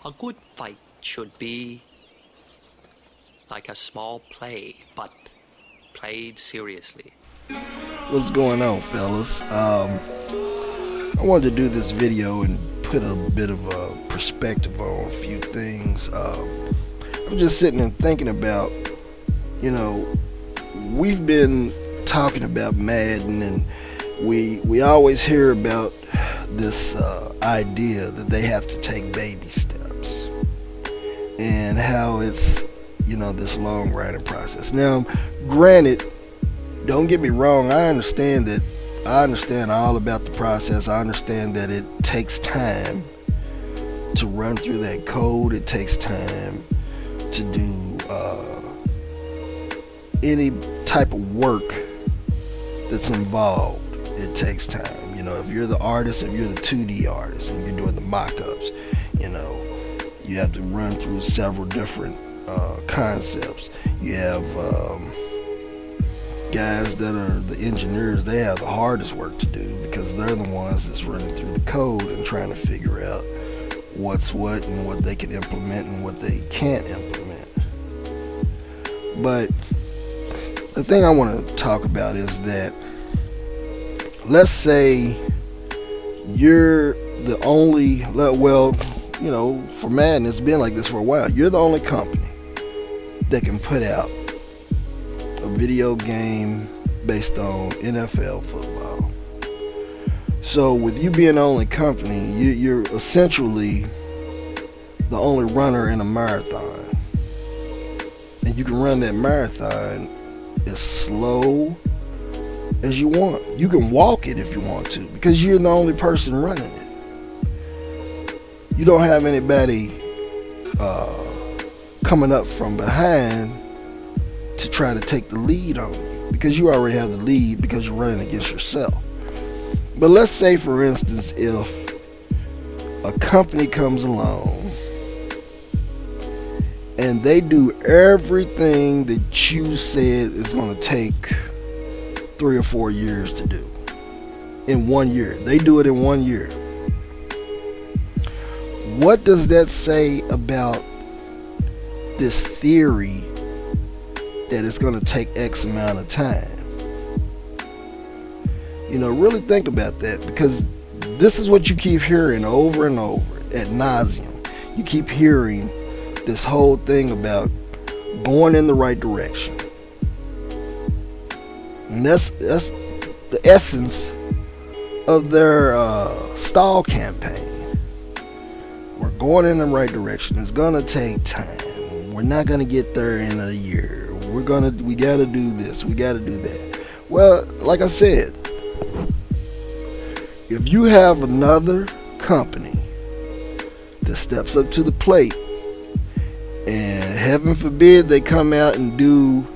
A good fight should be like a small play, but played seriously. What's going on, fellas? I wanted to do this video and put a bit of a perspective on a few things. I'm just sitting and thinking about, we've been talking about Madden, and we always hear about this idea that they have to take baby steps, and how it's this long riding process. Now, granted, don't get me wrong, I understand all about the process. I understand that it takes time to run through that code. It takes time to do any type of work that's involved. It takes time. If you're the artist, if you're the 2D artist and you're doing the mock-ups, you have to run through several different concepts. You have guys that are the engineers. They have the hardest work to do because they're the ones that's running through the code and trying to figure out what's what and what they can implement and what they can't implement. But the thing I want to talk about is that, let's say you're the only, for Madden, it's been like this for a while. You're the only company that can put out a video game based on NFL football. So with you being the only company, you're essentially the only runner in a marathon. And you can run that marathon as slow as you want. You can walk it if you want to, because you're the only person running it. You don't have anybody coming up from behind to try to take the lead on you, because you already have the lead because you're running against yourself. But let's say, for instance, if a company comes along and they do everything that you said is going to take 3 or 4 years to do in 1 year. They do it in 1 year. What does that say about this theory that it's going to take X amount of time? Really think about that, because this is what you keep hearing over and over ad nauseum. You keep hearing this whole thing about going in the right direction. And that's the essence of their stall campaign. We're going in the right direction. It's gonna take time. We're not gonna get there in a year. We gotta do this. We gotta do that. Well, like I said, if you have another company that steps up to the plate, and heaven forbid they come out and do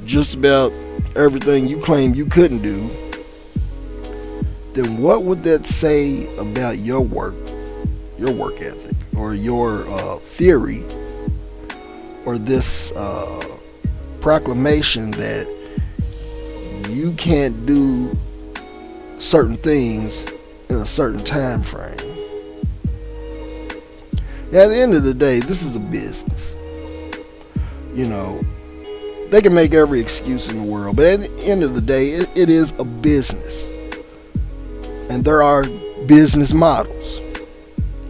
just about everything you claim you couldn't do, then what would that say about your work ethic, or your theory, or this proclamation that you can't do certain things in a certain time frame? Now, at the end of the day, this is a business. They can make every excuse in the world, but at the end of the day, it is a business. And there are business models.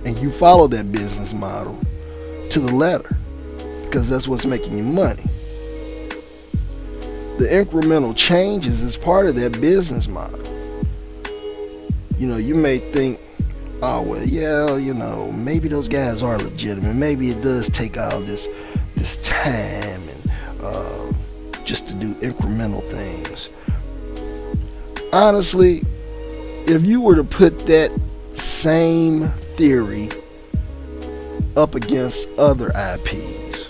And you follow that business model to the letter, because that's what's making you money. The incremental changes is part of that business model. You may think, oh, well, yeah, maybe those guys are legitimate. Maybe it does take all this time and just to do incremental things. Honestly, if you were to put that same theory up against other IPs,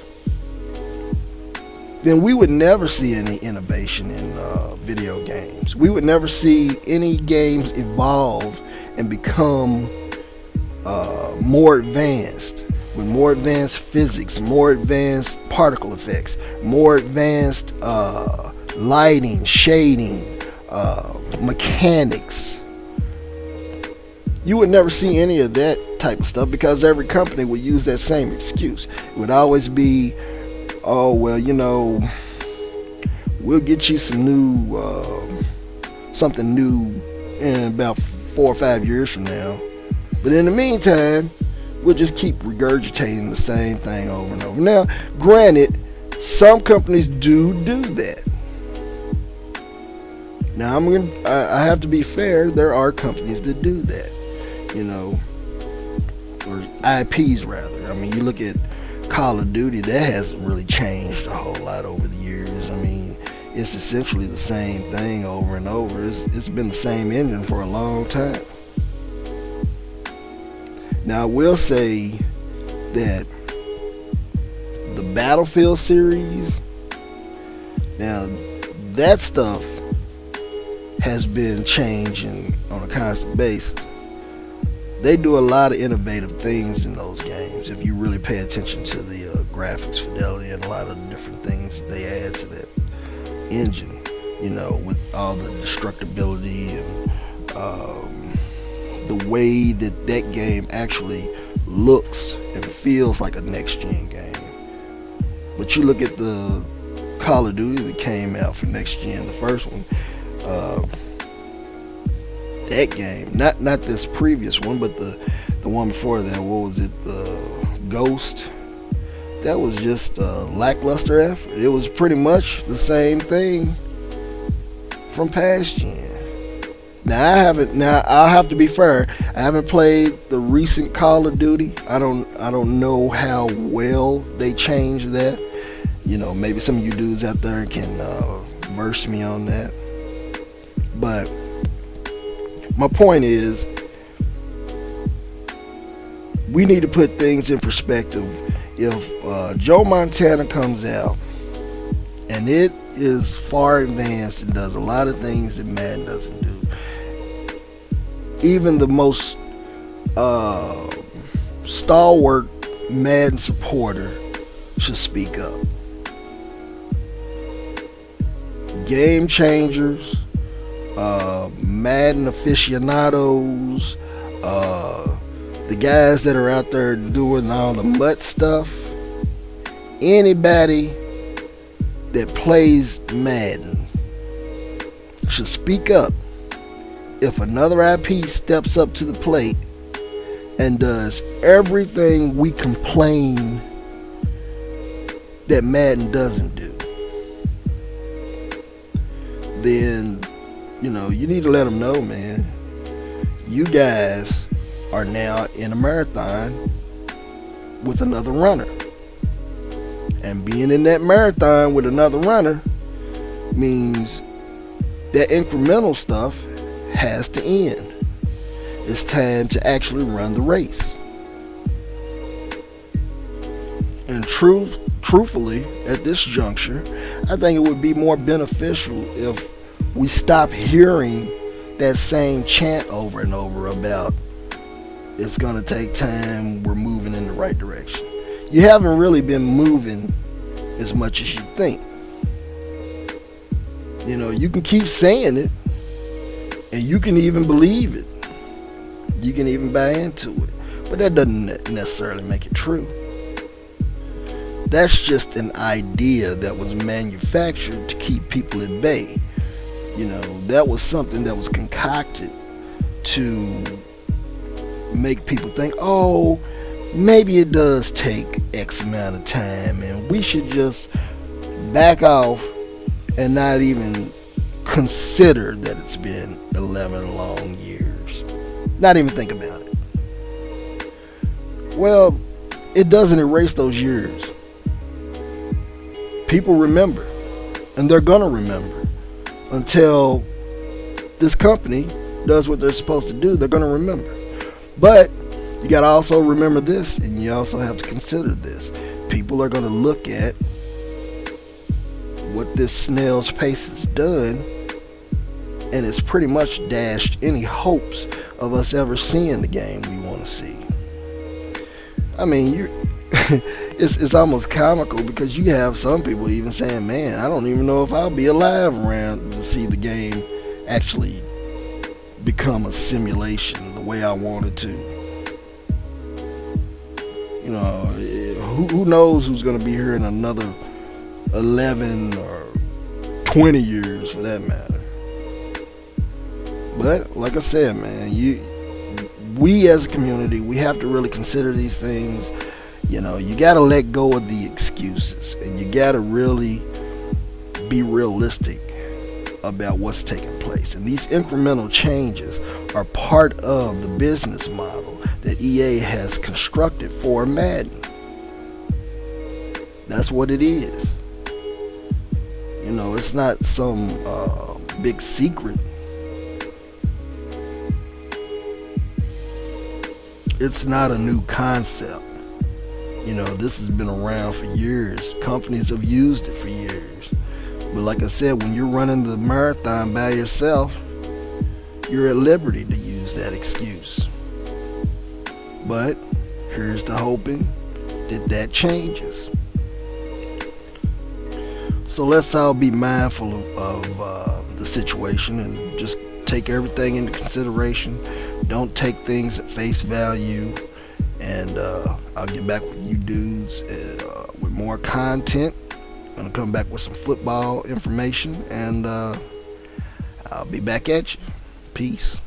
then we would never see any innovation in video games. We would never see any games evolve and become more advanced, with more advanced physics, more advanced particle effects, more advanced lighting, shading, mechanics. You would never see any of that type of stuff because every company would use that same excuse. It would always be, oh, well, we'll get you some something new in about 4 or 5 years from now. But in the meantime, we'll just keep regurgitating the same thing over and over. Now, granted, some companies do that. Now, I have to be fair. There are companies that do that, or IPs rather. I mean, you look at Call of Duty, that hasn't really changed a whole lot over the years. I mean, it's essentially the same thing over and over. It's been the same engine for a long time. Now, I will say that the Battlefield series, now that stuff has been changing on a constant basis. They do a lot of innovative things in those games if you really pay attention to the graphics fidelity and a lot of the different things that they add to that engine, with all the destructibility and the way that game actually looks and feels like a next-gen game. But you look at the Call of Duty that came out for next-gen, the first one, that game, not this previous one, but the one before that, what was it, the Ghost? That was just a lackluster effort. It was pretty much the same thing from past gen. Now I'll have to be fair. I haven't played the recent Call of Duty. I don't know how well they changed that. Maybe some of you dudes out there can verse me on that. But my point is, we need to put things in perspective. If Joe Montana comes out and it is far advanced and does a lot of things that Madden doesn't do, even the most stalwart Madden supporter should speak up. Game changers, Madden aficionados, the guys that are out there doing all the MUT stuff, anybody that plays Madden should speak up if another IP steps up to the plate and does everything we complain that Madden doesn't do. Then you need to let them know, man, you guys are now in a marathon with another runner. And being in that marathon with another runner means that incremental stuff has to end. It's time to actually run the race. And truthfully, at this juncture, I think it would be more beneficial if we stop hearing that same chant over and over about it's going to take time, we're moving in the right direction. You haven't really been moving as much as you think. You can keep saying it, and you can even believe it. You can even buy into it. But that doesn't necessarily make it true. That's just an idea that was manufactured to keep people at bay. That was something that was concocted to make people think, oh, maybe it does take X amount of time and we should just back off and not even consider that it's been 11 long years. Not even think about it. Well, it doesn't erase those years. People remember, and they're gonna remember until this company does what they're supposed to do. They're gonna remember. But you gotta also remember this, and you also have to consider this. People are gonna look at what this snail's pace has done, and it's pretty much dashed any hopes of us ever seeing the game we want to see. I mean, it's almost comical because you have some people even saying, man, I don't even know if I'll be alive around to see the game actually become a simulation the way I wanted to. You know, who knows who's going to be here in another 11 or 20 years for that matter. But like I said, man, we as a community, we have to really consider these things. You know, you got to let go of the excuses, and you got to really be realistic about what's taking place. And these incremental changes are part of the business model that EA has constructed for Madden. That's what it is. You know, it's not some big secret. It's not a new concept. You know, this has been around for years. Companies have used it for years. But like I said, when you're running the marathon by yourself, you're at liberty to use that excuse. But here's the hoping that changes. So let's all be mindful of the situation and just take everything into consideration. Don't take things at face value. And I'll get back with you dudes with more content. I'm going to come back with some football information. And I'll be back at you. Peace.